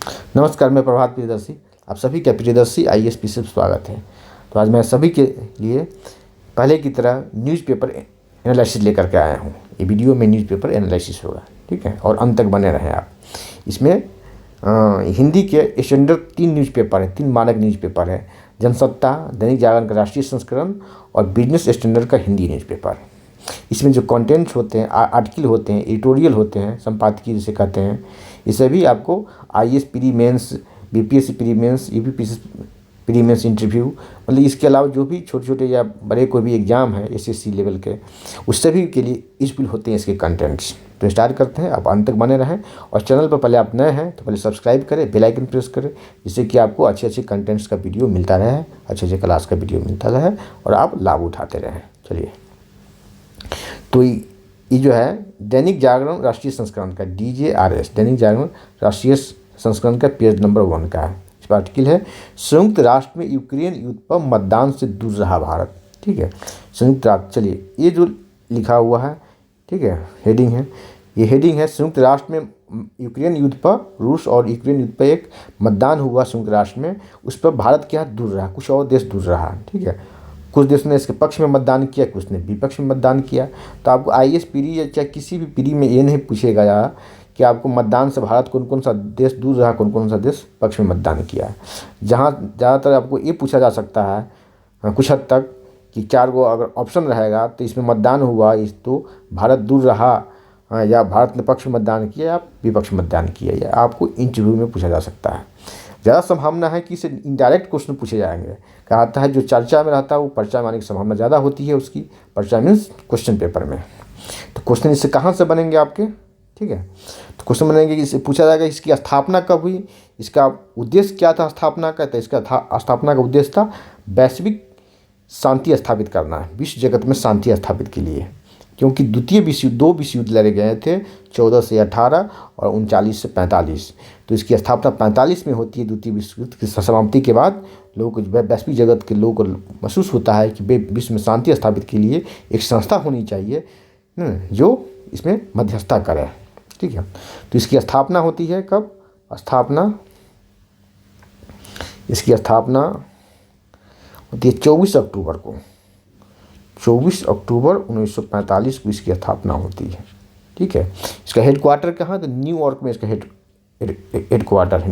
नमस्कार, मैं प्रभात प्रियदर्शी। आप सभी का प्रियदर्शी आईएएस पी से स्वागत है। तो आज मैं सभी के लिए पहले की तरह न्यूज़पेपर एनालिसिस लेकर के आया हूँ। ये वीडियो में न्यूज़पेपर एनालिसिस होगा, ठीक है, और अंत तक बने रहें आप। इसमें हिंदी के स्टैंडर्ड 3 न्यूज़पेपर हैं, 3 मानक न्यूज़पेपर है। जनसत्ता, दैनिक जागरण का राष्ट्रीय संस्करण और बिजनेस स्टैंडर्ड का हिंदी न्यूज़पेपर। इसमें जो कंटेंट्स होते हैं, आर्टिकल होते हैं, एडिटोरियल होते हैं, संपादकीय जिसे कहते हैं, ये सभी आपको IAS pre mains, BPSC pre mains, UPPSC pre mains interview, मतलब इसके अलावा जो भी छोटे छोटे या बड़े कोई भी एग्जाम है एसएससी लेवल के, उस सभी के लिए यूजफुल होते हैं इसके कंटेंट्स। तो स्टार्ट करते हैं, आप अंत तक बने रहें। और चैनल पर पहले आप नए हैं तो पहले सब्सक्राइब करें, बेल आइकन प्रेस करें, जिससे कि आपको अच्छे अच्छे कंटेंट्स का वीडियो मिलता रहे, अच्छे अच्छे क्लास का वीडियो मिलता रहे और आप लाभ उठाते रहें। चलिए, तो ये जो है दैनिक जागरण राष्ट्रीय संस्करण का DJRS, दैनिक जागरण राष्ट्रीय संस्करण का पेज नंबर 1 का है। इस पर आर्टिकल है, संयुक्त राष्ट्र में यूक्रेन युद्ध पर मतदान से दूर रहा भारत। ठीक है, संयुक्त राष्ट्र, चलिए ये जो लिखा हुआ है, ठीक है, हेडिंग है, ये हेडिंग है संयुक्त राष्ट्र में यूक्रेन युद्ध पर, रूस और यूक्रेन युद्ध पर एक मतदान हुआ संयुक्त राष्ट्र में, उस पर भारत क्या दूर रहा, कुछ और देश दूर रहा। ठीक है, कुछ देश ने इसके पक्ष में मतदान किया, कुछ ने विपक्ष में मतदान किया। तो आपको आईएएस प्री या चाहे किसी भी प्री में ये नहीं पूछेगा यार कि आपको मतदान से भारत कौन कौन सा देश दूर रहा, कौन कौन सा देश पक्ष में मतदान किया। जहाँ ज़्यादातर आपको ये पूछा जा सकता है कुछ हद तक कि 4 गो अगर ऑप्शन रहेगा तो इसमें मतदान हुआ, इस तो भारत दूर रहा, या भारत ने पक्ष में मतदान किया या विपक्ष में मतदान किया, या आपको इंटरव्यू में पूछा जा सकता है। ज़्यादा संभावना है कि इसे इनडायरेक्ट क्वेश्चन पूछे जाएंगे। कहा जाता है जो चर्चा में रहता है वो पर्चा में आने की संभावना ज़्यादा होती है उसकी। पर्चा मीन्स क्वेश्चन पेपर में। तो क्वेश्चन इससे कहाँ से बनेंगे आपके, ठीक है, तो क्वेश्चन बनेंगे कि इससे पूछा जाएगा इसकी स्थापना कब हुई, इसका उद्देश्य क्या था स्थापना का। तो इसका स्थापना का उद्देश्य था वैश्विक शांति स्थापित करना है, विश्व जगत में शांति स्थापित के लिए, क्योंकि दो विश्व युद्ध लड़े गए थे, 14 से 18 और 39 से 45। तो इसकी स्थापना 45 में होती है। द्वितीय विश्व युद्ध की समाप्ति के बाद लोगों को, वैश्विक जगत के लोगों को महसूस होता है कि विश्व में शांति स्थापित के लिए एक संस्था होनी चाहिए जो इसमें मध्यस्थता करे। ठीक है, तो इसकी स्थापना होती है कब, इसकी स्थापना होती है 24 अक्टूबर को। 24 अक्टूबर 1945 को इसकी स्थापना होती है। ठीक है, इसका हेडक्वार्टर कहाँ, तो न्यूयॉर्क में इसका हेडक्वार्टर है।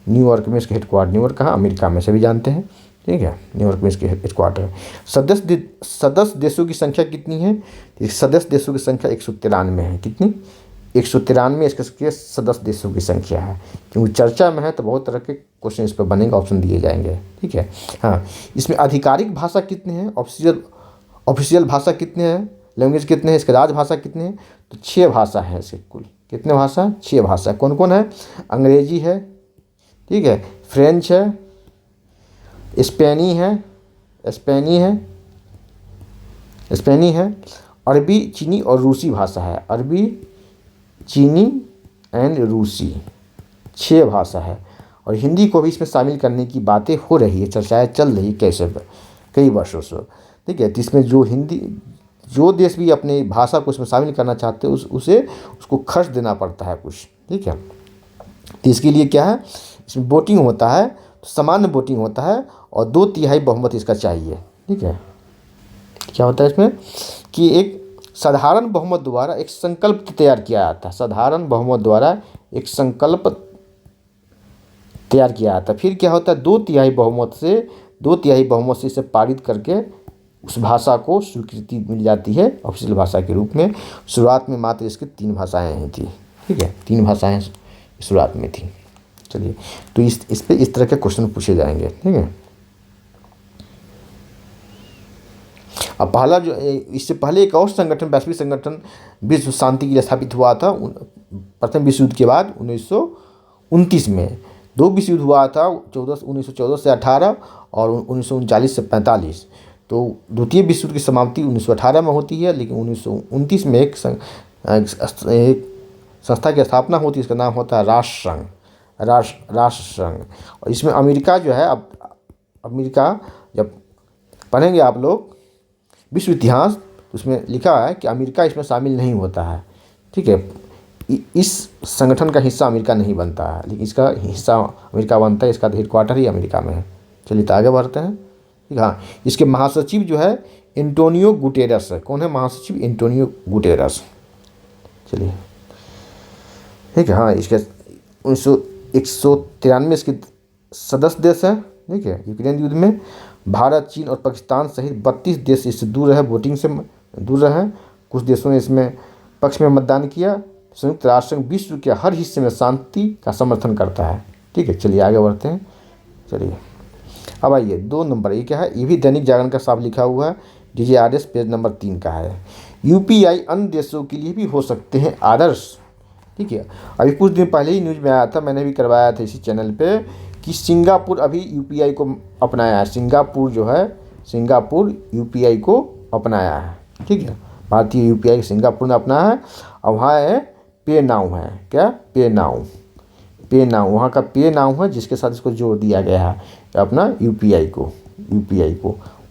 न्यूयॉर्क में इसका हेडक्वार्टर। न्यूयॉर्क कहाँ, अमेरिका में, सभी जानते हैं। ठीक है, न्यूयॉर्क में इसके हेडक्वार्टर है। सदस्य देशों की संख्या कितनी है, सदस्य देशों की संख्या 193 है। कितनी, 193 इसके सदस्य देशों की संख्या है। क्योंकि चर्चा में है तो बहुत तरह के क्वेश्चन इस पर बनेंगे, ऑप्शन दिए जाएंगे। ठीक है, हाँ, इसमें आधिकारिक भाषा कितने हैं, ऑफिशियल भाषा कितने हैं, लैंग्वेज कितने हैं, इसके राजभाषा कितने हैं, तो 6 भाषा है इसके कुल। कितने भाषा, 6 भाषा। कौन कौन है, अंग्रेजी है, ठीक है, फ्रेंच है, स्पेनी है, अरबी, चीनी और रूसी भाषा है। अरबी, चीनी एंड रूसी, 6 भाषा है। और हिंदी को भी इसमें शामिल करने की बातें हो रही है, चर्चाएं चल रही है कई वर्षों से। ठीक है, तो इसमें जो देश भी अपनी भाषा को इसमें शामिल करना चाहते हैं उसको खर्च देना पड़ता है कुछ। ठीक है, तो इसके लिए क्या है, इसमें वोटिंग होता है, तो सामान्य वोटिंग होता है और 2/3 बहुमत इसका चाहिए। ठीक है, क्या होता है इसमें कि एक साधारण बहुमत द्वारा एक संकल्प तैयार किया जाता है। साधारण बहुमत द्वारा एक संकल्प तैयार किया जाता है। फिर क्या होता है, 2/3 बहुमत से इसे पारित करके उस भाषा को स्वीकृति मिल जाती है ऑफिशियल भाषा के रूप में। शुरुआत में मात्र इसकी 3 भाषाएं ही थी। ठीक है, 3 भाषाएं शुरुआत में थी। चलिए, तो इस पे इस तरह के क्वेश्चन पूछे जाएंगे। ठीक है, अब पहला जो, इससे पहले एक और संगठन, वैश्विक संगठन विश्व शांति के लिए स्थापित हुआ था प्रथम विश्व युद्ध के बाद 1929 में। 2 विश्व युद्ध हुआ था, 1914 से 18 और 1939 से 45। तो द्वितीय विश्व युद्ध की समाप्ति 1918 में होती है, लेकिन 1929 में एक संस्था की स्थापना होती है, इसका नाम होता है राष्ट्र संघ। और इसमें अमेरिका जो है, अब अमेरिका जब पढ़ेंगे आप लोग विश्व इतिहास, तो उसमें लिखा है कि अमेरिका इसमें शामिल नहीं होता है। ठीक है, इस संगठन का हिस्सा अमेरिका नहीं बनता है, लेकिन इसका हिस्सा अमेरिका बनता है, इसका हेडक्वार्टर ही अमेरिका में है। चलिए तो आगे बढ़ते हैं। ठीक, हाँ, इसके महासचिव जो है एंटोनियो गुटेरस है। कौन है महासचिव? Antonio Guterres. चलिए ठीक है, हाँ, इसके 193 इसके सदस्य देश है। ठीक है, यूक्रेन युद्ध में भारत, चीन और पाकिस्तान सहित 32 देश इससे दूर रहे, वोटिंग से दूर रहे। कुछ देशों ने इसमें पक्ष में मतदान किया। संयुक्त राष्ट्र संघ विश्व के हर हिस्से में शांति का समर्थन करता है। ठीक है, चलिए आगे बढ़ते हैं। चलिए अब आइए 2 नंबर, ये क्या है? ये भी दैनिक जागरण का साफ लिखा हुआ है, DJRS पेज नंबर 3 का है। UPI अन्य देशों के लिए भी हो सकते हैं आदर्श। ठीक है, अभी कुछ दिन पहले ही न्यूज़ में आया था, मैंने भी करवाया था इसी चैनल पे, कि सिंगापुर अभी UPI को अपनाया है। सिंगापुर जो है, सिंगापुर UPI को अपनाया है। ठीक है, भारतीय UPI सिंगापुर ने अपनाया है। और वहाँ है पे नाउ है, क्या? पे नाउ, पे नाउ, वहाँ का पे नाउ है जिसके साथ इसको जोड़ दिया गया है अपना UPI को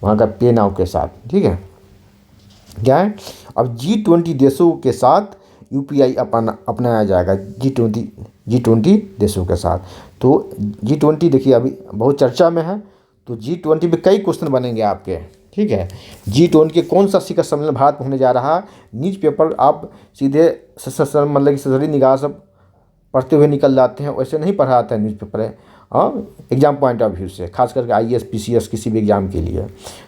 वहाँ का पे नाउ के साथ। ठीक है, क्या है? अब G20 देशों के साथ UPI अपनाया जाएगा, G20 देशों के साथ। तो G20 देखिए अभी बहुत चर्चा में है, तो G20 में कई क्वेश्चन बनेंगे आपके। ठीक है, G20 के कौन सा शिखर सम्मेलन भारत में होने जा रहा है? न्यूज़ पेपर आप सीधे मतलब कि सजरी निगाह से पढ़ते हुए निकल जाते हैं, वैसे नहीं पढ़ा आता है न्यूज़पेपर है, और एग्जाम पॉइंट ऑफ व्यू से, खास करके IAS PCS किसी भी एग्ज़ाम के लिए।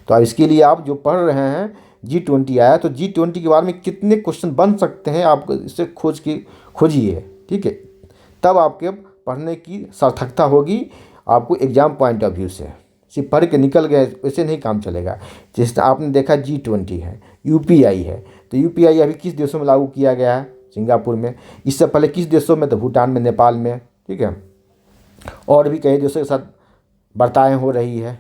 तो इसके लिए आप जो पढ़ रहे हैं, G20 आया तो G20 के बारे में कितने क्वेश्चन बन सकते हैं, आप इससे खोजिए। ठीक है, तब आपके पढ़ने की सार्थकता होगी आपको एग्जाम पॉइंट ऑफ व्यू से। सिर्फ पढ़ के निकल गए वैसे नहीं काम चलेगा। जैसे आपने देखा G20 है, UPI है, तो UPI अभी किस देशों में लागू किया गया है? सिंगापुर में। इससे पहले किस देशों में? तो भूटान में, नेपाल में। ठीक है, और भी कई देशों के साथ वार्ताएं हो रही है।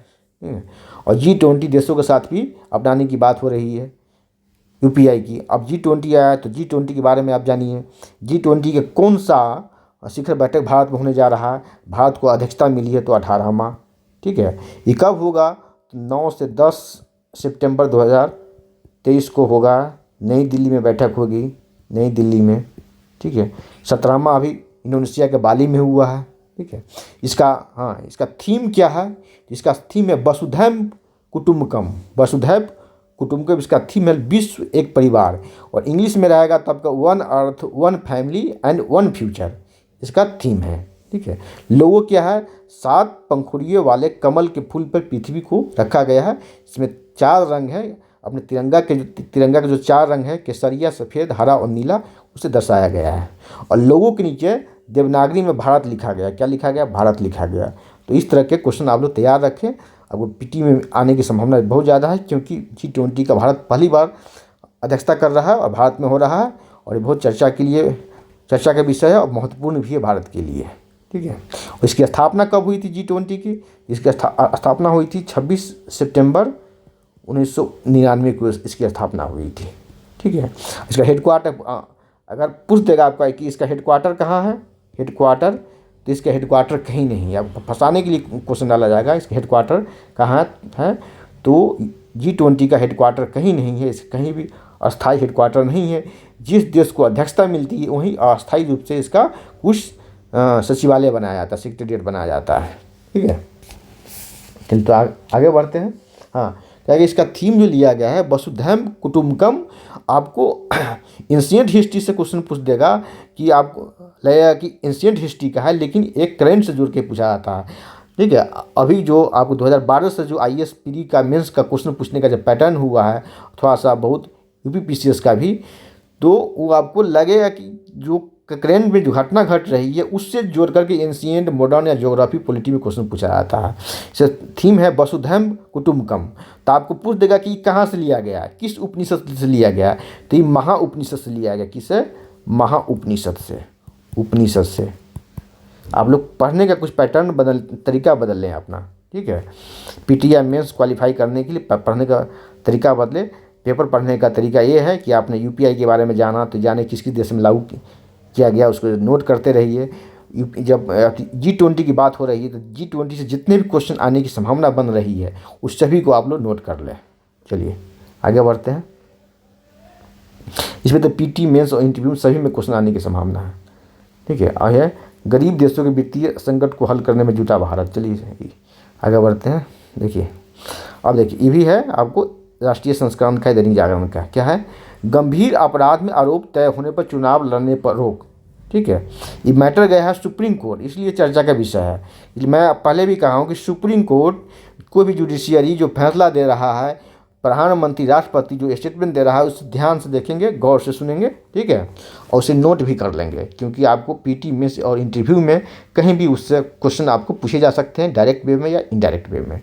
और G20 देशों के साथ भी अपनाने की बात हो रही है UPI की। अब G20 आया तो G20 के बारे में आप जानिए। G20 के कौन सा शिखर बैठक भारत में होने जा रहा है? भारत को अध्यक्षता मिली है तो 18वां। ठीक है, ये कब होगा? तो 9 से 10 सितंबर 2023 को होगा। नई दिल्ली में बैठक होगी, नई दिल्ली में। ठीक है, 17वां अभी इंडोनेशिया के बाली में हुआ है। ठीक है, इसका थीम क्या है? इसका थीम है वसुधैव कुटुम्बकम। वसुधैव कुटुम्बकम इसका थीम है, विश्व एक परिवार। और इंग्लिश में रहेगा तब का 1 अर्थ 1 फैमिली एंड 1 फ्यूचर इसका थीम है। ठीक है, लोगो क्या है? 7 पंखुड़ियों वाले कमल के फूल पर पृथ्वी को रखा गया है। इसमें 4 रंग है, अपने तिरंगा के जो 4 रंग है, केसरिया, सफ़ेद, हरा और नीला, उसे दर्शाया गया है। और लोगों के नीचे देवनागरी में भारत लिखा गया। क्या लिखा गया? भारत लिखा गया। तो इस तरह के क्वेश्चन आप लोग तैयार रखें, आपको PT में आने की संभावना बहुत ज़्यादा है, क्योंकि G20 का भारत पहली बार अध्यक्षता कर रहा है और भारत में हो रहा है, और ये बहुत चर्चा का विषय है और महत्वपूर्ण भी है भारत के लिए। ठीक है, और इसकी स्थापना कब हुई थी G20 की? इसकी स्थापना हुई थी 26 सितंबर 1999 को इसकी स्थापना हुई थी। ठीक है, इसका हेडक्वार्टर अगर पूछ देगा आपका कि इसका हेडक्वार्टर कहाँ है, हेडक्वार्टर, तो इसका हेडक्वार्टर कहीं नहीं है। अब फंसाने के लिए क्वेश्चन डाला जाएगा, इसका हेडक्वार्टर कहाँ है? तो G20 का हेडक्वार्टर कहीं नहीं है, इसका कहीं भी अस्थायी हेडक्वार्टर नहीं है। जिस देश को अध्यक्षता मिलती है वहीं अस्थायी रूप से इसका कुछ सचिवालय बनाया जाता है, सेक्रेटेरिएट बनाया जाता है। ठीक है, चलिए तो आगे बढ़ते हैं। हाँ, क्या इसका थीम जो लिया गया है वसुधैव कुटुम्बकम। आपको एंशिएंट हिस्ट्री से क्वेश्चन पूछ देगा कि आपको लगेगा कि एंशिएंट हिस्ट्री का है, लेकिन एक करेंट से जुड़ के पूछा जाता है। ठीक है, अभी जो आपको 2012 से जो IAS प्री का मेंस का क्वेश्चन पूछने का जो पैटर्न हुआ है, थोड़ा सा बहुत UP PCS का भी, तो वो आपको लगेगा कि जो करेंट में जो घटना घट रही है उससे जोड़ करके एंशिएंट, मॉडर्न या ज्योग्राफी, पॉलिटी में क्वेश्चन पूछा जाता है। इसे थीम है वसुधैव कुटुम्बकम। तो आपको पूछ देगा कि कहाँ से लिया गया, किस उपनिषद से लिया गया? तो ये महा उपनिषद से लिया गया। किससे? महा उपनिषद से। आप लोग पढ़ने का कुछ पैटर्न तरीका बदल लें अपना। ठीक है, PT या मेंस क्वालिफाई करने के लिए पढ़ने का तरीका बदले। पेपर पढ़ने का तरीका ये है कि आपने UPI के बारे में जाना, तो जाने किस देश में लागू किया गया उसको नोट करते रहिए। जब G20 की बात हो रही है तो G20 से जितने भी क्वेश्चन आने की संभावना बन रही है उस सभी को आप लोग नोट कर लें। चलिए आगे बढ़ते हैं। इसमें तो पीटी मेंस और इंटरव्यू सभी में क्वेश्चन आने की संभावना है। ठीक है, और है गरीब देशों के वित्तीय संकट को हल करने में जुटा भारत। चलिए आगे बढ़ते हैं। देखिए अब देखिए ये भी है आपको राष्ट्रीय संस्करण का, दैनिक जागरण का। क्या है? गंभीर अपराध में आरोप तय होने पर चुनाव लड़ने पर रोक। ठीक है, ये मैटर गया है सुप्रीम कोर्ट, इसलिए चर्चा का विषय है। मैं पहले भी कहा हूँ कि सुप्रीम कोर्ट कोई भी जुडिशियरी जो फैसला दे रहा है, प्रधानमंत्री राष्ट्रपति जो स्टेटमेंट दे रहा है, उसे ध्यान से देखेंगे, गौर से सुनेंगे। ठीक है, और उसे नोट भी कर लेंगे, क्योंकि आपको पीटी में और इंटरव्यू में कहीं भी उससे क्वेश्चन आपको पूछे जा सकते हैं, डायरेक्ट वे में या इनडायरेक्ट वे में।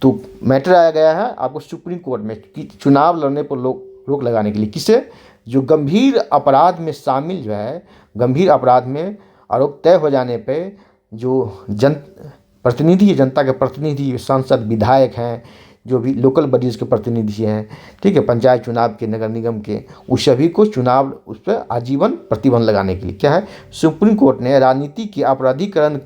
तो मैटर आया गया है आपको सुप्रीम कोर्ट में कि चुनाव लड़ने पर रोक लगाने के लिए। किसे? जो गंभीर अपराध में शामिल जो है, गंभीर अपराध में आरोप तय हो जाने पे जो प्रतिनिधि, जनता के प्रतिनिधि, सांसद, विधायक हैं, जो भी लोकल बॉडीज़ के प्रतिनिधि हैं, ठीक है, पंचायत चुनाव के, नगर निगम के, उस सभी को चुनाव उस पर आजीवन प्रतिबंध लगाने के लिए क्या है, सुप्रीम कोर्ट ने राजनीति के अपराधीकरण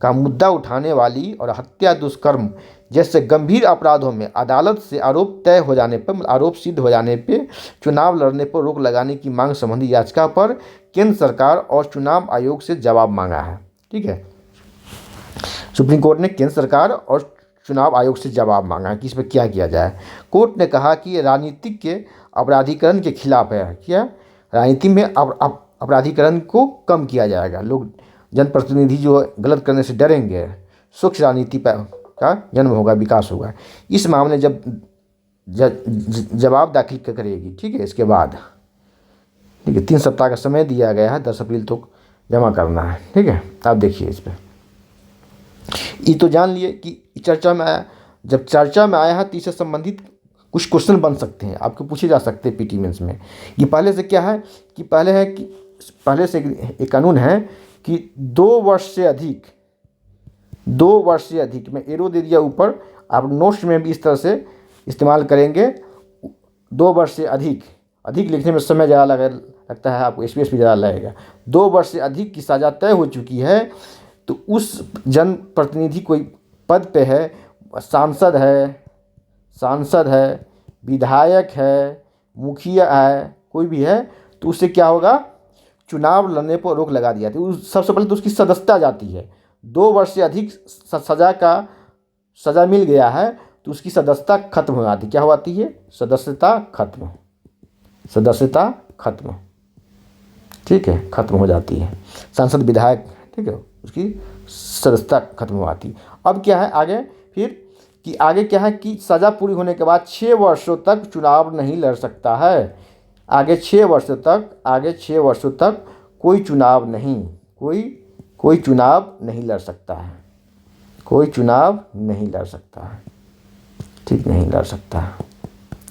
का मुद्दा उठाने वाली और हत्या, दुष्कर्म जैसे गंभीर अपराधों में अदालत से आरोप तय हो जाने पर, आरोप सिद्ध हो जाने पर चुनाव लड़ने पर रोक लगाने की मांग संबंधी याचिका पर केंद्र सरकार और चुनाव आयोग से जवाब मांगा है। ठीक है, सुप्रीम कोर्ट ने केंद्र सरकार और चुनाव आयोग से जवाब मांगा है कि इस पर क्या किया जाए। कोर्ट ने कहा कि राजनीतिक के अपराधीकरण के खिलाफ है। क्या? राजनीति में अपराधीकरण को कम किया जाएगा। लोग, जनप्रतिनिधि जो गलत करने से डरेंगे, स्वच्छ राजनीति का जन्म होगा, विकास होगा। इस मामले जब जवाब दाखिल करेगी, ठीक है, इसके बाद, ठीक है, 3 सप्ताह का समय दिया गया है, 10 अप्रैल तक जमा करना है। ठीक है, आप देखिए इस पर। ये तो जान लिए कि चर्चा में आया। जब चर्चा में आया है तो इससे संबंधित कुछ क्वेश्चन बन सकते हैं, आपको पूछे जा सकते हैं पीटी मेंस में। ये पहले से क्या है कि पहले से एक कानून है कि 2 वर्ष से अधिक, मैं एरो दे दिया ऊपर, आप नोट्स में भी इस तरह से इस्तेमाल करेंगे। 2 वर्ष से अधिक लिखने में समय ज़्यादा लगता है आपको, स्पेस भी ज़्यादा लगेगा। 2 वर्ष से अधिक की सज़ा तय हो चुकी है तो उस जनप्रतिनिधि कोई पद पे है, सांसद है, विधायक है, मुखिया है, कोई भी है, तो उससे क्या होगा, चुनाव लड़ने पर रोक लगा दी जाती है। सबसे पहले तो उसकी सदस्यता जाती है। 2 वर्ष से अधिक सज़ा मिल गया है तो उसकी सदस्यता खत्म हो जाती है। क्या हो जाती है? सदस्यता खत्म। ठीक है, खत्म हो जाती है। सांसद, विधायक, ठीक है, उसकी सदस्यता खत्म हो जाती है। अब क्या है आगे, फिर कि आगे क्या है कि सज़ा पूरी होने के बाद 6 वर्षों तक चुनाव नहीं लड़ सकता है। आगे 6 वर्षों तक कोई चुनाव नहीं लड़ सकता है। ठीक, नहीं लड़ सकता है।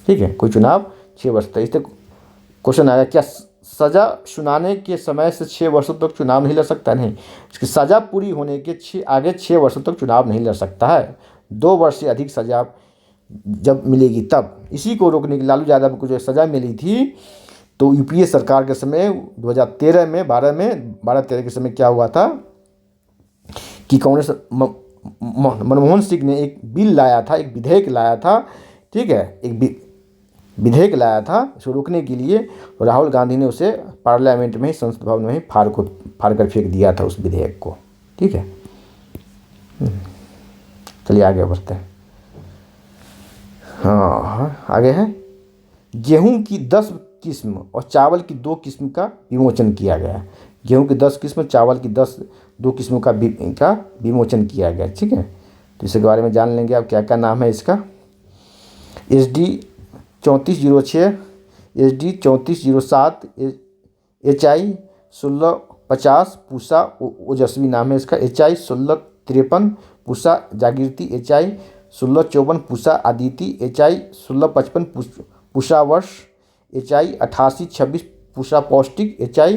ठीक है, कोई चुनाव 6 वर्ष तक। इससे क्वेश्चन आया, क्या सज़ा सुनाने के समय से 6 वर्षों तक चुनाव नहीं लड़ सकता? नहीं, इसकी सज़ा पूरी होने के आगे 6 वर्षों तक चुनाव नहीं लड़ सकता है। 2 वर्ष से अधिक सज़ा जब मिलेगी तब। इसी को रोकने के लालू यादव को जो सज़ा मिली थी, तो यूपीए सरकार के समय 2013 में 12-13 के समय क्या हुआ था कि कांग्रेस, मनमोहन सिंह ने एक बिल लाया था, एक विधेयक लाया था। ठीक है, एक विधेयक लाया था इसको रोकने के लिए। राहुल गांधी ने उसे पार्लियामेंट में ही, संसद भवन में ही फाड़ कर फेंक दिया था उस विधेयक को। ठीक है, चलिए आगे बढ़ते हैं। हाँ, आगे है, गेहूं की 10 किस्म और चावल की 2 किस्म का विमोचन किया गया। गेहूं की 10 किस्म, चावल की 2 किस्मों का विमोचन किया गया। ठीक है, तो इसके बारे में जान लेंगे आप, क्या क्या नाम है इसका। SD 3406, SD 3407, HI 1650 पूसा ओजस्वी नाम है इसका, HI 1653 पूसा जागृति, HI 1654 पूसा आदिति, HI 1655 पूसा वर्ष, HI 8826 पूसा पौष्टिक, HI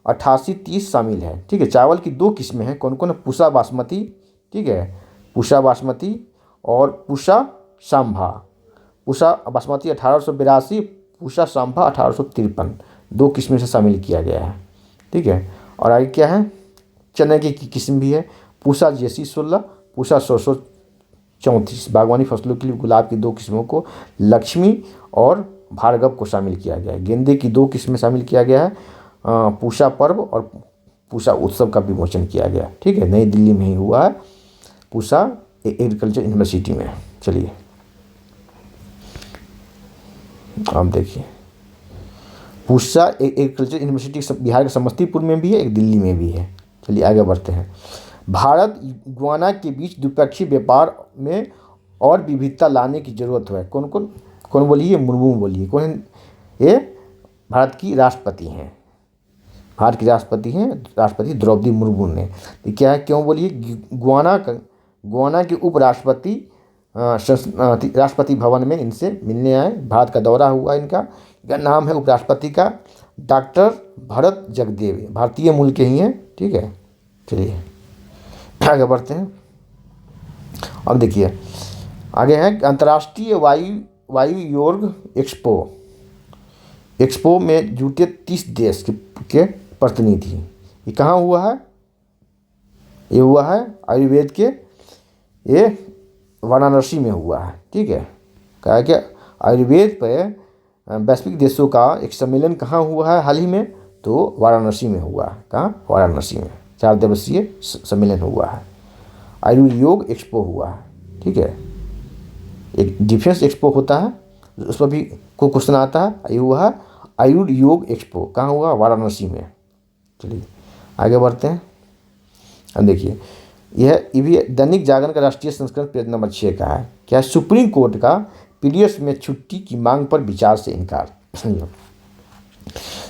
8830 शामिल है। ठीक है, चावल की 2 किस्में हैं, कौन कौन? पूसा बासमती, ठीक है, पूसा बासमती और पूसा सांभा। पूसा बासमती 1882, पूसा सांभा 1853, 2 किस्में से शामिल किया गया है। ठीक है, और आगे क्या है, चने की किस्म भी है, पूसा JC 16, पूसा 1634। बागवानी फसलों के लिए गुलाब की 2 किस्मों को लक्ष्मी और भार्गव को शामिल किया गया है। गेंदे की 2 किस्में शामिल किया गया है, पूषा पर्व और पूषा उत्सव का विमोचन किया गया। ठीक है, नई दिल्ली में ही हुआ है, पूषा एग्रीकल्चर यूनिवर्सिटी में। चलिए आप देखिए, पूषा एग्रीकल्चर यूनिवर्सिटी बिहार के समस्तीपुर में भी है, एक दिल्ली में भी है। चलिए आगे बढ़ते हैं। भारत गुयाना के बीच द्विपक्षीय व्यापार में और विविधता लाने की जरूरत है। कौन बोलिए? मुर्मू बोलिए। कौन है ये? भारत की राष्ट्रपति हैं, भारत की राष्ट्रपति हैं, राष्ट्रपति द्रौपदी मुर्मू ने। ये क्या है, क्यों बोलिए? गुयाना के उपराष्ट्रपति राष्ट्रपति भवन में इनसे मिलने आए। भारत का दौरा हुआ इनका नाम है उपराष्ट्रपति का डॉक्टर भरत जगदेव, भारतीय मूल के ही हैं। ठीक है, चलिए आगे बढ़ते हैं। अब देखिए आगे है अंतर्राष्ट्रीय वायु योग एक्सपो में जुटे 30 देश के प्रतिनिधि। ये कहाँ हुआ है? ये हुआ है आयुर्वेद के ये वाराणसी में हुआ है। ठीक है, कहा कि आयुर्वेद पर वैश्विक देशों का एक सम्मेलन कहाँ हुआ है हाल ही में? तो वाराणसी में हुआ है। कहाँ? वाराणसी में 4 दिवसीय सम्मेलन हुआ है, आयुर्योग एक्सपो हुआ है। ठीक है, एक डिफेंस एक्सपो होता है उस पर भी कोई क्वेश्चन आता है। ये हुआ है आयुर्योग एक्सपो, कहाँ हुआ? वाराणसी में। चलिए आगे बढ़ते हैं। अब देखिए ये भी दैनिक जागरण का राष्ट्रीय संस्करण पेज नंबर 6 का है। क्या? सुप्रीम कोर्ट का पीडीएस में छुट्टी की मांग पर विचार से इनकार।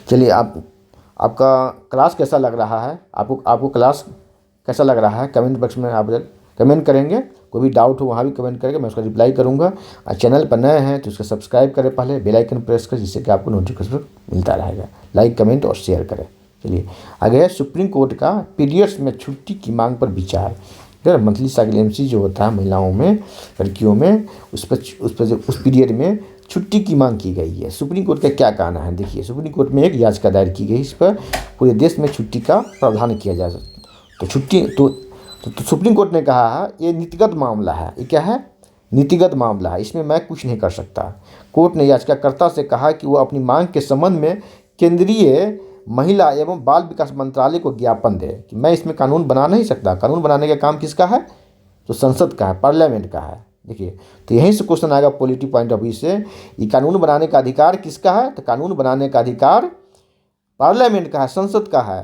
चलिए आपका क्लास कैसा लग रहा है? आपको क्लास कैसा लग रहा है? कमेंट बॉक्स में आप कमेंट करेंगे, कोई भी डाउट हो वहाँ भी कमेंट करेंगे, मैं उसका रिप्लाई करूँगा। और चैनल पर नए हैं तो उसको सब्सक्राइब करें, पहले बेल आइकन प्रेस करें, जिससे कि आपको नोटिफिकेशन मिलता रहेगा। लाइक कमेंट और शेयर करें। चलिए आगे है सुप्रीम कोर्ट का पीरियड्स में छुट्टी की मांग पर विचार। मंथली साइकिल एमसी जो होता है महिलाओं में, लड़कियों में, उस पीरियड में छुट्टी की मांग की गई है। सुप्रीम कोर्ट का क्या कहना है? देखिए सुप्रीम कोर्ट में एक याचिका दायर की गई, इस पर पूरे देश में छुट्टी का प्रावधान किया जा सकता। तो छुट्टी तो सुप्रीम कोर्ट ने कहा है ये नीतिगत मामला है। ये क्या है? नीतिगत मामला है, इसमें मैं कुछ नहीं कर सकता। कोर्ट ने याचिकाकर्ता से कहा कि वो अपनी मांग के संबंध में केंद्रीय महिला एवं बाल विकास मंत्रालय को ज्ञापन दे कि मैं इसमें कानून बना नहीं सकता। कानून बनाने का काम किसका है? तो संसद का है, पार्लियामेंट का है। देखिए तो यहीं से क्वेश्चन आएगा पॉलिटिकल पॉइंट ऑफ व्यू से, ये कानून बनाने का अधिकार किसका है? तो कानून बनाने का अधिकार पार्लियामेंट का है, संसद का है,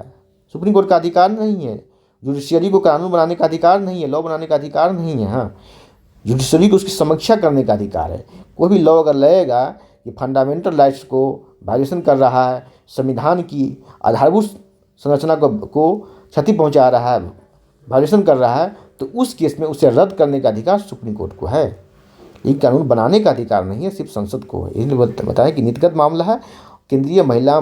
सुप्रीम कोर्ट का अधिकार नहीं है। जुडिशरी को कानून बनाने का अधिकार नहीं है, लॉ बनाने का अधिकार नहीं है। हाँ, जुडिशरी को उसकी समीक्षा करने का अधिकार है। कोई भी लॉ अगर लगेगा कि फंडामेंटल राइट्स को वायलेशन कर रहा है, संविधान की आधारभूत संरचना को क्षति पहुंचा रहा है, वायलेशन कर रहा है, तो उस केस में उसे रद्द करने का अधिकार सुप्रीम कोर्ट को है। ये कानून बनाने का अधिकार नहीं है, सिर्फ संसद को है। इसलिए बताया कि नीतिगत मामला है, केंद्रीय महिला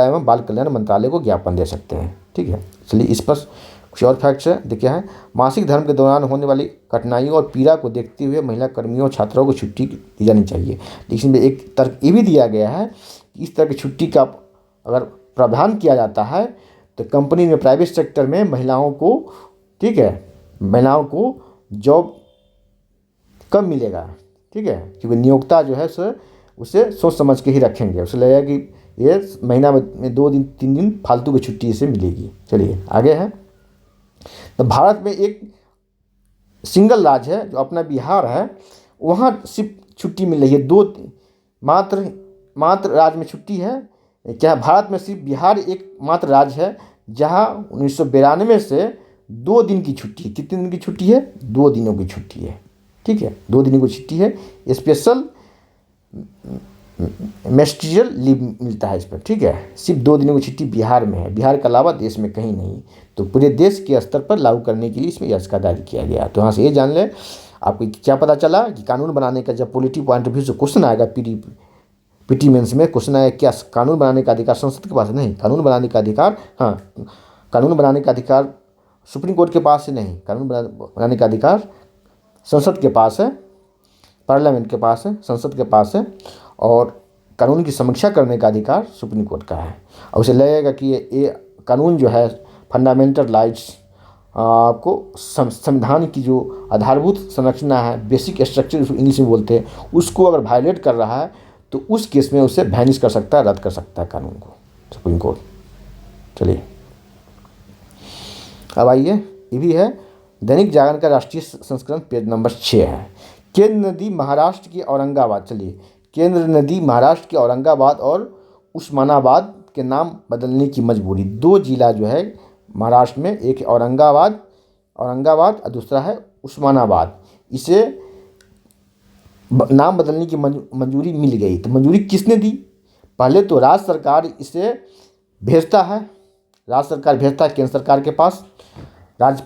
एवं बाल कल्याण मंत्रालय को ज्ञापन दे सकते हैं। ठीक है, चलिए इस पर कुछ और फैक्ट्स है। देखिए है मासिक धर्म के दौरान होने वाली कठिनाइयों और पीड़ा को देखते हुए महिला कर्मियों और छात्राओं को छुट्टी दी जानी चाहिए। लेकिन एक तर्क ये भी दिया गया है कि इस तरह की छुट्टी का अगर प्रावधान किया जाता है तो कंपनी में, प्राइवेट सेक्टर में महिलाओं को, ठीक है, महिलाओं को जॉब कम मिलेगा। ठीक है, क्योंकि नियोक्ता जो है उसे सोच समझ के ही रखेंगे, उसे लगेगा कि ये महीना में 2 दिन 3 दिन फालतू की छुट्टी से मिलेगी। चलिए आगे है। तो भारत में एक सिंगल राज्य है जो अपना बिहार है, वहाँ सिर्फ छुट्टी मिल रही है 2 मात्र राज्य में छुट्टी है। क्या भारत में सिर्फ बिहार एक मात्र राज्य है जहाँ 1992 से 2 दिन की छुट्टी है। कितने दिन की छुट्टी है? 2 दिनों की छुट्टी है। ठीक है, 2 दिनों की छुट्टी है, स्पेशल मेस्ट्रियल लीव मिलता है इस पर। ठीक है, सिर्फ 2 दिनों की छुट्टी बिहार में है, बिहार के अलावा देश में कहीं नहीं। तो पूरे देश के स्तर पर लागू करने के लिए इसमें याचिका दायर किया गया। तो यहाँ से ये जान लें, आपको क्या पता चला कि कानून बनाने का जब पॉलिटिकल पॉइंट ऑफ व्यू से क्वेश्चन आएगा, पीटी मेंस में क्वेश्चन आएगा क्या कानून बनाने का अधिकार संसद के पास है? नहीं, कानून बनाने का अधिकार, हाँ, कानून बनाने का अधिकार सुप्रीम कोर्ट के पास है नहीं, कानून बनाने का अधिकार संसद के पास है, पार्लियामेंट के पास है, संसद के पास है। और कानून की समीक्षा करने का अधिकार सुप्रीम कोर्ट का है। और उसे लगेगा कि ये कानून जो है फंडामेंटल राइट्स आपको संविधान की जो आधारभूत संरचना है, बेसिक स्ट्रक्चर उसको इंग्लिश में बोलते हैं, उसको अगर वायलेट कर रहा है तो उस केस में उसे बैनिश कर सकता है, रद्द कर सकता है कानून को, सुप्रीम कोर्ट। चलिए अब आइए, ये भी है दैनिक जागरण का राष्ट्रीय संस्करण पेज नंबर 6 है। केंद्र नदी महाराष्ट्र के औरंगाबाद, चलिए केंद्र नदी महाराष्ट्र के औरंगाबाद और उस्मानाबाद के नाम बदलने की मजबूरी। 2 जिला जो है महाराष्ट्र में, एक औरंगाबाद और दूसरा है उस्मानाबाद, इसे नाम बदलने की मंजूरी मिल गई। तो मंजूरी किसने दी? पहले तो राज्य सरकार इसे भेजता है, केंद्र सरकार के पास। राज्य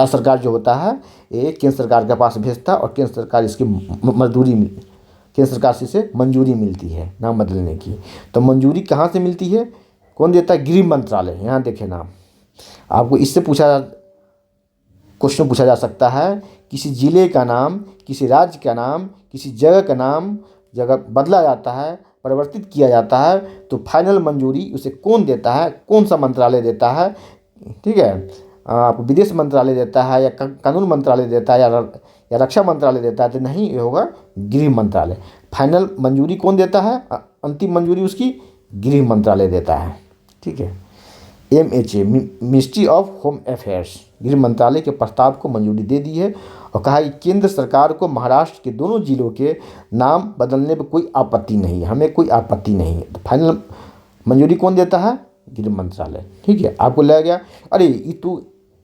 सरकार जो होता है ये केंद्र सरकार के पास भेजता है और केंद्र सरकार इसकी केंद्र सरकार से इसे मंजूरी मिलती है नाम बदलने की। तो मंजूरी कहाँ से मिलती है, कौन देता है? गृह मंत्रालय। यहाँ देखें नाम, आपको इससे क्वेश्चन पूछा जा सकता है, किसी जिले का नाम, किसी राज्य का नाम, किसी जगह का नाम जगह बदला जाता है, परिवर्तित किया जाता है, तो फाइनल मंजूरी उसे कौन देता है, कौन सा मंत्रालय देता है? ठीक है, आप विदेश मंत्रालय देता है या कानून मंत्रालय देता है या रक्षा मंत्रालय देता है? तो नहीं, ये होगा गृह मंत्रालय। फाइनल मंजूरी कौन देता है? अंतिम मंजूरी उसकी गृह मंत्रालय देता है। ठीक है, MHA ministry of home affairs, गृह मंत्रालय के प्रस्ताव को मंजूरी दे दी है और कहा कि केंद्र सरकार को महाराष्ट्र के दोनों जिलों के नाम बदलने पर कोई आपत्ति नहीं है, हमें कोई आपत्ति नहीं है। तो फाइनल मंजूरी कौन देता है? गृह मंत्रालय। ठीक है, आपको लग गया अरे ये तो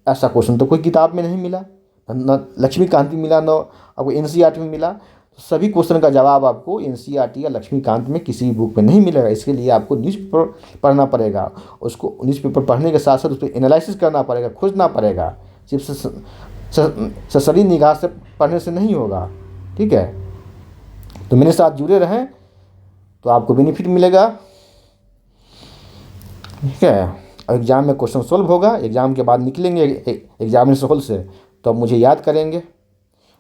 ऐसा क्वेश्चन तो कोई किताब में नहीं मिला, न लक्ष्मीकांत में मिला, न आपको NCERT में मिला। सभी क्वेश्चन का जवाब आपको NCERT या लक्ष्मीकांत में किसी भी बुक में नहीं मिलेगा। इसके लिए आपको न्यूज़पेपर पढ़ना पड़ेगा, उसको न्यूज़पेपर पढ़ने के साथ साथ उस पर एनालिसिस करना पड़ेगा, खोजना पड़ेगा। सिर्फ ससरी निगाह से पढ़ने से नहीं होगा। ठीक है, तो मेरे साथ जुड़े रहें तो आपको बेनिफिट मिलेगा। ठीक है, एग्ज़ाम में क्वेश्चन सोल्व होगा, एग्ज़ाम के बाद निकलेंगे एग्जामिनेशन हॉल से तो आप मुझे याद करेंगे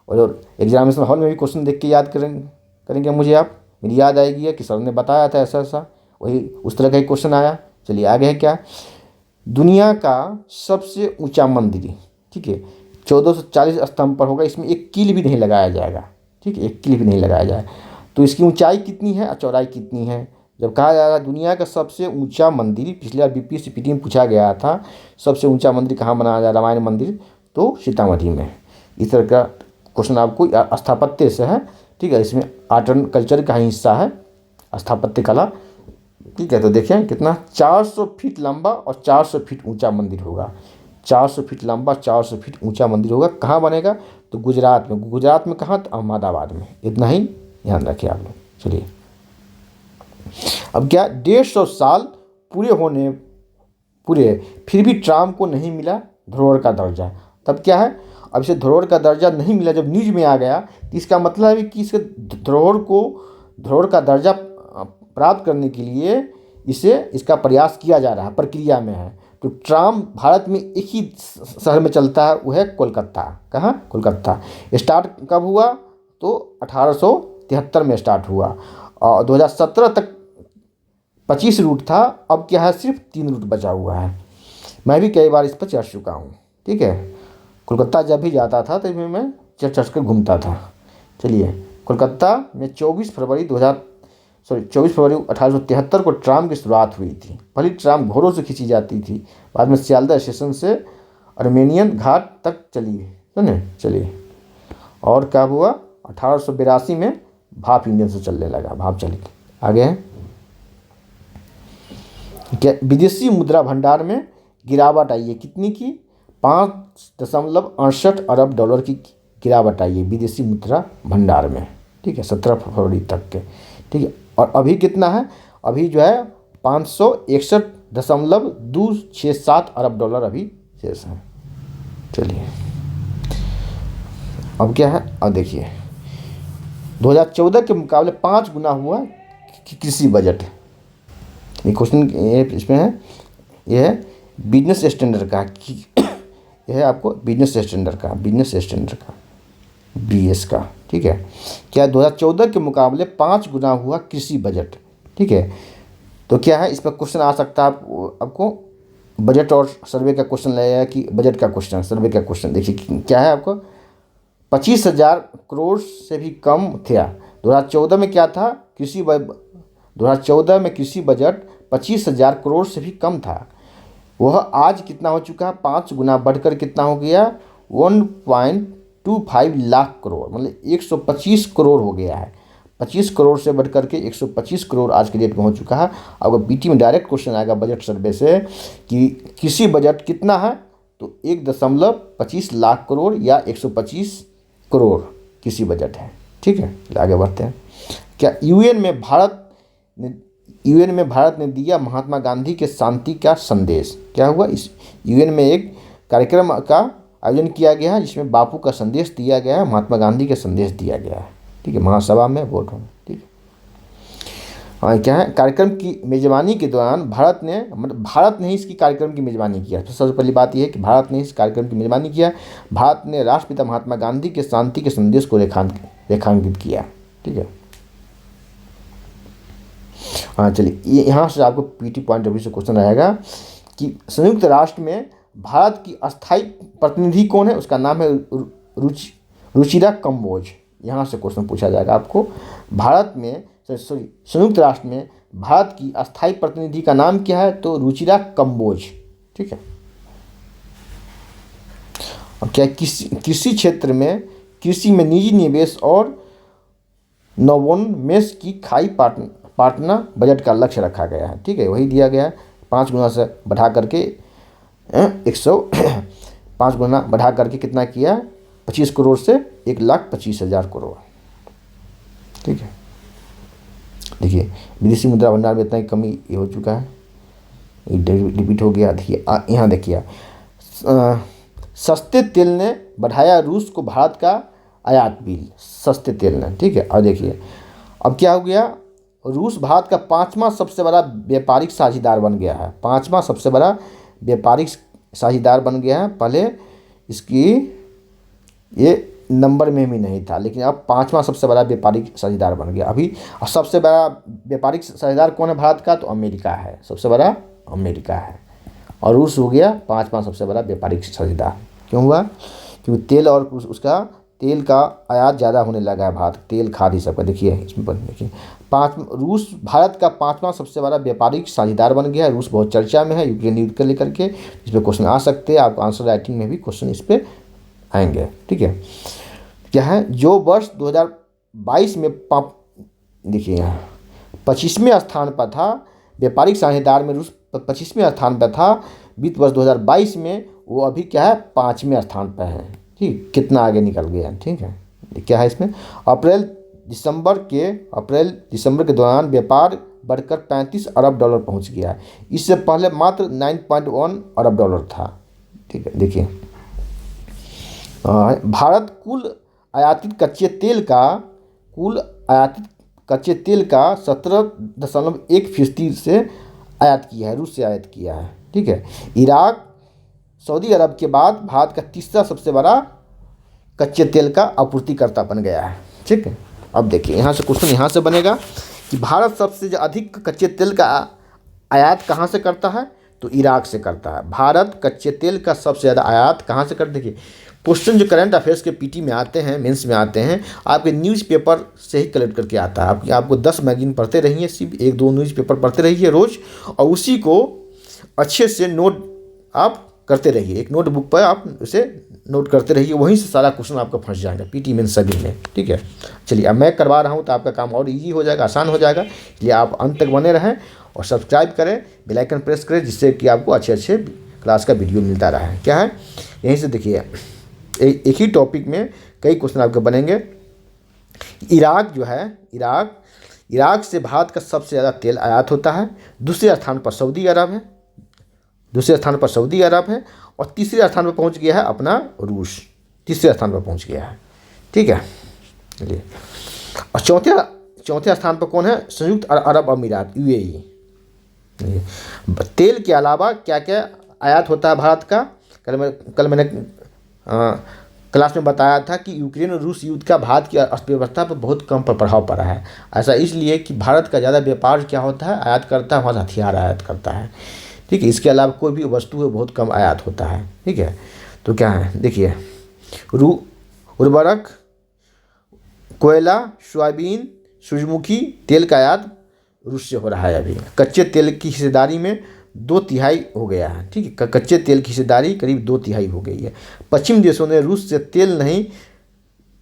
और एग्जामिनेशन हॉल में भी क्वेश्चन देख के याद करेंगे मुझे आप। मेरी याद आएगी कि सर ने बताया था ऐसा ऐसा, वही उस तरह का ही क्वेश्चन आया। चलिए आगे है क्या, दुनिया का सबसे ऊंचा मंदिर। ठीक है, 1440 स्तंभ पर होगा, इसमें एक कील भी नहीं लगाया जाएगा। ठीक है, एक कील भी नहीं लगाया जाए। तो इसकी ऊंचाई कितनी है और चौड़ाई कितनी है? जब कहा जा रहा है दुनिया का सबसे ऊंचा मंदिर, पिछले बार BPSC में पूछा गया था सबसे ऊंचा मंदिर कहाँ बनाया जाए, रामायण मंदिर, तो सीतामढ़ी में। इस तरह का क्वेश्चन आपको स्थापत्य से है। ठीक है, इसमें आर्ट एंड कल्चर का ही हिस्सा है स्थापत्य कला। ठीक है, तो देखें कितना 400 फीट लंबा और 400 फीट ऊंचा मंदिर होगा। 400 फीट लंबा, 400 फीट ऊंचा मंदिर होगा। कहाँ बनेगा? तो गुजरात में। गुजरात में कहाँ? तो अहमदाबाद में। इतना ही ध्यान रखिए आप लोग। चलिए अब क्या, 150 साल पूरे फिर भी ट्राम को नहीं मिला धरोहर का दर्जा। तब क्या है, अब इसे धरोहर का दर्जा नहीं मिला, जब न्यूज में आ गया तो इसका मतलब है कि इसके धरोहर का दर्जा प्राप्त करने के लिए इसका प्रयास किया जा रहा है, प्रक्रिया में है। तो ट्राम भारत में एक ही शहर में चलता है, वो है कोलकाता। कहाँ? कोलकाता। स्टार्ट कब हुआ? तो 1873 में स्टार्ट हुआ और 2017 तक 25 रूट था। अब क्या है, सिर्फ 3 रूट बचा हुआ है। मैं भी कई बार इस पर चढ़ चुका हूँ। ठीक है, कोलकाता जब भी जाता था तो इसमें मैं चढ़ कर घूमता था। चलिए, कोलकाता में 24 फरवरी 1873 को ट्राम की शुरुआत हुई थी। पहली ट्राम घोड़ों से खींची जाती थी, बाद में सियालदह स्टेशन से अर्मेनियन घाट तक चली। सुने, चलिए और क्या हुआ, 1882 में भाप इंजन से चलने लगा, भाप चली। आगे है क्या, विदेशी मुद्रा भंडार में गिरावट आई है। कितनी की? 5.68 अरब डॉलर की गिरावट आई है विदेशी मुद्रा भंडार में। ठीक है, 17 फरवरी तक के। ठीक है, और अभी कितना है? अभी जो है 561.267 अरब डॉलर अभी शेष है। चलिए अब क्या है, अब देखिए 2014 के मुकाबले 5 गुना हुआ कृषि बजट। ये क्वेश्चन इसमें है, ये है बिजनेस स्टैंडर्ड का। यह है आपको बिजनेस स्टैंडर्ड का BS का। ठीक है, क्या 2014 के मुकाबले 5 गुना हुआ कृषि बजट। ठीक है, तो क्या है, इस पर क्वेश्चन आ सकता है आपको बजट और सर्वे का क्वेश्चन लगेगा कि बजट का क्वेश्चन, सर्वे का क्वेश्चन। देखिए क्या है आपको, 25,000 करोड़ से भी कम था। 2014 में क्या था, 2014 में कृषि बजट 25,000 करोड़ से भी कम था। वह आज कितना हो चुका है, 5 गुना बढ़कर कितना हो गया, 1.25 लाख करोड़, मतलब 125 करोड़ हो गया है। 25 करोड़ से बढ़कर के 125 करोड़ आज के डेट में हो चुका है। अगर बीटी में डायरेक्ट क्वेश्चन आएगा बजट सर्वे से कि कृषि बजट कितना है, तो 1.25 लाख करोड़ या 125 करोड़ कृषि बजट है। ठीक है, आगे बढ़ते हैं। क्या यूएन में भारत ने दिया महात्मा गांधी के शांति का संदेश। क्या हुआ, इस यूएन में एक कार्यक्रम का आयोजन किया गया है जिसमें बापू का संदेश दिया गया है, महात्मा गांधी के संदेश दिया गया है। ठीक है, महासभा में वोट होना। ठीक है, और क्या है, कार्यक्रम की मेजबानी के दौरान भारत ने ही इसकी कार्यक्रम की मेजबानी किया। तो सबसे पहली बात यह है कि भारत ने इस कार्यक्रम की मेजबानी किया। भारत ने राष्ट्रपिता महात्मा गांधी के शांति के संदेश को रेखांकित किया। ठीक है, हाँ चलिए, यहाँ से आपको पीटी पॉइंट ऑफ व्यू से क्वेश्चन आएगा कि संयुक्त राष्ट्र में भारत की अस्थायी प्रतिनिधि कौन है, उसका नाम है रुचिरा कंबोज। यहाँ से क्वेश्चन पूछा जाएगा आपको, संयुक्त राष्ट्र में भारत की अस्थायी प्रतिनिधि का नाम क्या है, तो रुचिरा कंबोज। ठीक है, और क्या कृषि क्षेत्र में कृषि में निजी निवेश और नवोन्मेष की खाई पाटना बजट का लक्ष्य रखा गया है। ठीक है, वही दिया गया है, 5 गुना से बढ़ा करके 5 गुना बढ़ा करके कितना किया, 25 करोड़ से 1,25,000 करोड़। ठीक है, देखिए विदेशी मुद्रा भंडार में इतना ही कमी ये हो चुका है, रिपीट हो गया। देखिए यहाँ देखिए, सस्ते तेल ने बढ़ाया रूस को भारत का आयात बिल, सस्ते तेल ने। ठीक है, और देखिए अब क्या हो गया, रूस भारत का 5वां सबसे बड़ा व्यापारिक साझेदार बन गया है। 5वां सबसे बड़ा व्यापारिक साझेदार बन गया है। पहले इसकी ये नंबर में भी नहीं था, लेकिन अब 5वां सबसे बड़ा व्यापारिक साझेदार बन गया। अभी सबसे बड़ा व्यापारिक साझेदार कौन है भारत का, तो अमेरिका है, सबसे बड़ा अमेरिका है। और रूस हो गया 5वां सबसे बड़ा व्यापारिक साझेदार। क्यों हुआ, क्योंकि तेल और उसका तेल का आयात ज़्यादा होने लगा है भारत, तेल खाद ही सबका। देखिए इसमें देखिए, रूस भारत का 5वां सबसे बड़ा व्यापारिक साझेदार बन गया है। रूस बहुत चर्चा में है यूक्रेन युद्ध को लेकर के, इस पर क्वेश्चन आ सकते हैं, आपको आंसर राइटिंग में भी क्वेश्चन इस पर आएंगे। ठीक है, क्या है, जो वर्ष 2022 में देखिए यहाँ 25वें स्थान पर था, व्यापारिक साझेदार में रूस 25वें स्थान पर था। वित्त वर्ष 2022 में वो अभी क्या है, 5वें स्थान पर है। ठीक, कितना आगे निकल गया है। ठीक है, क्या है इसमें, अप्रैल दिसंबर के दौरान व्यापार बढ़कर 35 अरब डॉलर पहुंच गया है। इससे पहले मात्र 9.1 अरब डॉलर था। ठीक है, देखिए भारत कुल आयातित कच्चे तेल का 17.1% से आयात किया है, रूस से आयात किया है। ठीक है, इराक सऊदी अरब के बाद भारत का तीसरा सबसे बड़ा कच्चे तेल का आपूर्तिकर्ता बन गया है। ठीक है, अब देखिए यहाँ से क्वेश्चन यहाँ से बनेगा कि भारत सबसे अधिक कच्चे तेल का आयात कहाँ से करता है, तो इराक से करता है। भारत कच्चे तेल का सबसे ज़्यादा आयात कहाँ से करता है। देखिए क्वेश्चन जो करंट अफेयर्स के पीटी में आते हैं, मेंस में आते हैं, आपके न्यूज़पेपर से ही कलेक्ट करके आता है। आपको 10 मैगजीन पढ़ते रहिए, सिर्फ 1-2 न्यूज़पेपर पढ़ते रहिए रोज़, और उसी को अच्छे से नोट आप करते रहिए। एक नोटबुक पर आप उसे नोट करते रहिए, वहीं से सारा क्वेश्चन आपका फंस जाएगा पीटी मेंस सभी में। ठीक है, चलिए अब मैं करवा रहा हूँ तो आपका काम और इजी हो जाएगा, आसान हो जाएगा। इसलिए आप अंत तक बने रहें और सब्सक्राइब करें, बेल आइकन प्रेस करें, जिससे कि आपको अच्छे क्लास का वीडियो मिलता रहे। क्या है, यहीं से देखिए एक ही टॉपिक में कई क्वेश्चन आपके बनेंगे। इराक जो है, इराक से भारत का सबसे ज़्यादा तेल आयात होता है। दूसरे स्थान पर सऊदी अरब है, और तीसरे स्थान पर पहुंच गया है अपना रूस, तीसरे स्थान पर पहुंच गया है। ठीक है, चलिए, और चौथे स्थान पर कौन है, संयुक्त अरब अमीरात, यूएई। तेल के अलावा क्या क्या आयात होता है भारत का, कल मैंने क्लास में बताया था कि यूक्रेन और रूस युद्ध का भारत की अर्थव्यवस्था पर बहुत कम प्रभाव पड़ा है। ऐसा इसलिए कि भारत का ज़्यादा व्यापार क्या होता है, आयात करता है, वहाँ से हथियार आयात करता है। ठीक है। इसके अलावा कोई भी वस्तु है बहुत कम आयात होता है, ठीक है। तो क्या है देखिए, उर्वरक, कोयला, सोयाबीन, सूरजमुखी तेल का आयात रूस से हो रहा है अभी। कच्चे तेल की हिस्सेदारी में 2/3 हो गया है, ठीक है। कच्चे तेल की हिस्सेदारी करीब 2/3 हो गई है। पश्चिम देशों ने रूस से तेल नहीं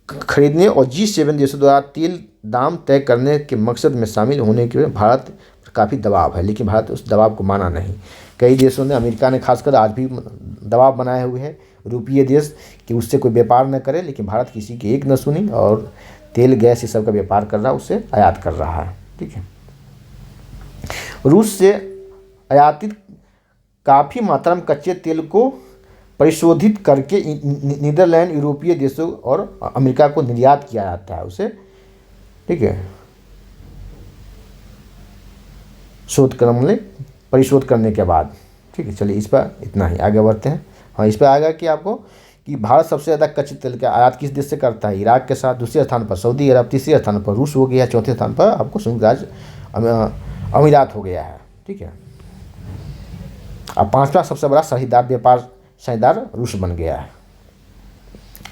खरीदने और G7 देशों द्वारा तेल दाम तय करने के मकसद में शामिल होने के लिए भारत पर काफ़ी दबाव है, लेकिन भारत उस दबाव को माना नहीं। कई देशों ने, अमेरिका ने खासकर आज भी दबाव बनाए हुए हैं यूरोपीय देश कि उससे कोई व्यापार न करे, लेकिन भारत किसी की एक न सुनी और तेल गैस ये सब का व्यापार कर रहा है, उससे आयात कर रहा है, ठीक है। रूस से आयातित काफ़ी मात्रा में कच्चे तेल को परिशोधित करके नीदरलैंड, यूरोपीय देशों और अमेरिका को निर्यात किया जाता है उसे, ठीक है। परिशोध करने के बाद, ठीक है। चलिए इस पर इतना ही, आगे बढ़ते हैं। हाँ, इस पर आएगा कि आपको कि भारत सबसे ज़्यादा कच्चे तेल का आयात किस देश से करता है? इराक के साथ, दूसरे स्थान पर सऊदी अरब, तीसरे स्थान पर रूस हो गया, चौथे स्थान पर आपको संयुक्त राज्य अमीरात हो गया है, ठीक है। अब 5वां सबसे बड़ा साझेदार रूस बन गया है।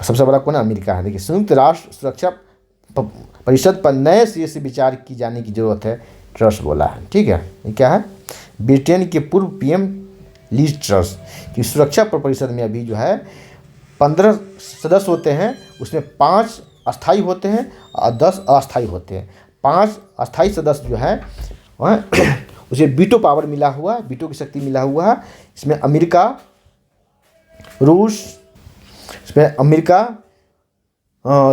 सबसे बड़ा कौन है? अमेरिका है। देखिए, संयुक्त राष्ट्र सुरक्षा परिषद पर नए सिरे से विचार की जाने की जरूरत है, ट्रस बोला है, ठीक है। ये क्या है? ब्रिटेन के पूर्व PM लीज ट्रस की सुरक्षा परिषद में अभी जो है 15 सदस्य होते हैं, उसमें 5 अस्थाई होते हैं और 10 अस्थाई होते हैं। 5 अस्थाई सदस्य जो है उसे वीटो पावर मिला हुआ है, वीटो की शक्ति मिला हुआ है। इसमें अमेरिका,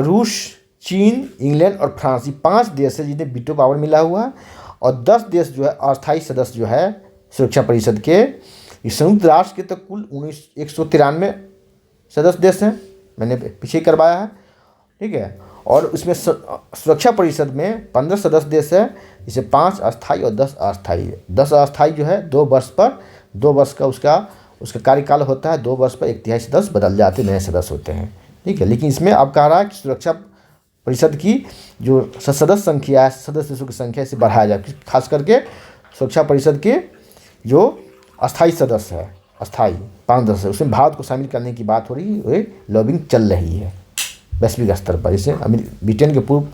रूस, चीन, इंग्लैंड और फ्रांस, ये 5 देश है जिन्हें वीटो पावर मिला हुआ है। और 10 देश जो है अस्थाई सदस्य जो है सुरक्षा परिषद के। संयुक्त राष्ट्र के तो कुल 193 सदस्य देश हैं, मैंने पीछे करवाया है, ठीक है। और उसमें सुरक्षा परिषद में 15 सदस्य देश है, जिसे 5 अस्थाई और 10 अस्थाई। 10 अस्थाई जो है 2 वर्ष का उसका कार्यकाल होता है। 2 वर्ष पर 1/3 सदस्य बदल जाते, नए सदस्य होते हैं, ठीक है। लेकिन इसमें अब कह रहा है कि सुरक्षा परिषद की जो सदस्य संख्या है, सदस्य देशों की संख्या, इसे बढ़ाया जाए। खास करके सुरक्षा परिषद के जो अस्थाई सदस्य है, अस्थाई 5 सदस्य, उसमें भारत को शामिल करने की बात हो रही है, लॉबिंग चल रही है वैश्विक स्तर पर। जैसे ब्रिटेन के पूर्व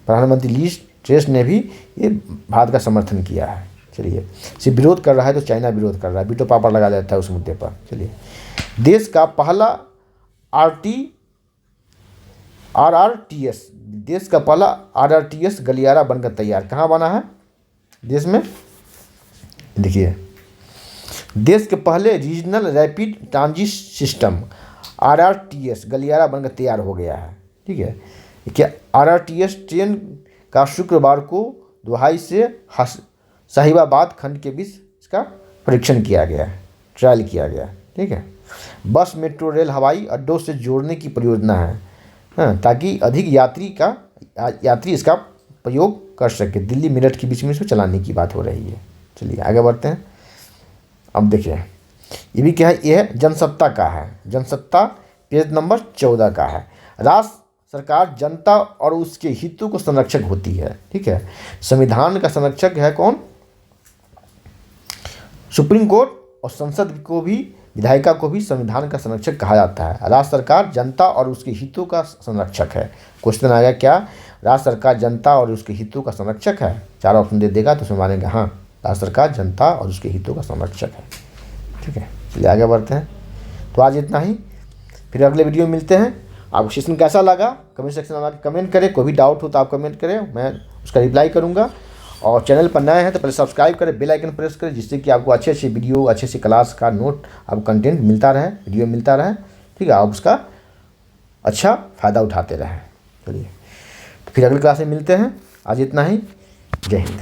प्रधानमंत्री लीज ट्रस ने भी ये भारत का समर्थन किया है। चलिए, सिर्फ विरोध कर रहा है तो चाइना विरोध कर रहा है, वीटो पावर लगा देता है उस मुद्दे पर। चलिए, देश का पहला RRTS गलियारा बनकर तैयार। कहाँ बना है देश में? देखिए, देश के पहले regional rapid transit system RRTS गलियारा बनकर तैयार हो गया है, ठीक है। क्या RRTS ट्रेन का शुक्रवार को दुहाई से साहिबाबाद खंड के बीच इसका परीक्षण किया गया, ट्रायल किया गया, ठीक है। बस, मेट्रो रेल, हवाई अड्डों से जोड़ने की परियोजना है, हाँ, ताकि अधिक यात्री इसका प्रयोग कर सके। दिल्ली मेरठ के बीच में इसको चलाने की बात हो रही है। चलिए आगे बढ़ते हैं। अब देखिए, ये भी क्या है? ये है जनसत्ता का है। जनसत्ता पेज नंबर 14 का है। राष्ट्र सरकार जनता और उसके हितों को संरक्षक होती है, ठीक है। संविधान का संरक्षक है कौन? सुप्रीम कोर्ट, और संसद को भी, विधायिका को भी संविधान का संरक्षक कहा जाता है। राज्य सरकार जनता और उसके हितों का संरक्षक है। क्वेश्चन आ गया क्या? राज्य सरकार जनता और उसके हितों का संरक्षक है? 4 ऑप्शन दे देगा तो उसमें मानेंगे हाँ, राज्य सरकार जनता और उसके हितों का संरक्षक है, ठीक है। चलिए आगे बढ़ते हैं। तो आज इतना ही, फिर अगले वीडियो में मिलते हैं। आपको सेशन कैसा लगा कमेंट सेक्शन में आकर कमेंट करें। कोई भी डाउट हो तो आप कमेंट करें, मैं उसका रिप्लाई करूँगा। और चैनल पर नए हैं तो पहले सब्सक्राइब करें, बेल आइकन प्रेस करें, जिससे कि आपको अच्छे अच्छे वीडियो, अच्छे अच्छे क्लास का नोट, आपको कंटेंट मिलता रहे, वीडियो मिलता रहे, ठीक है। आप उसका अच्छा फ़ायदा उठाते रहें। चलिए, तो फिर अगली क्लास में मिलते हैं। आज इतना ही। जय हिंद।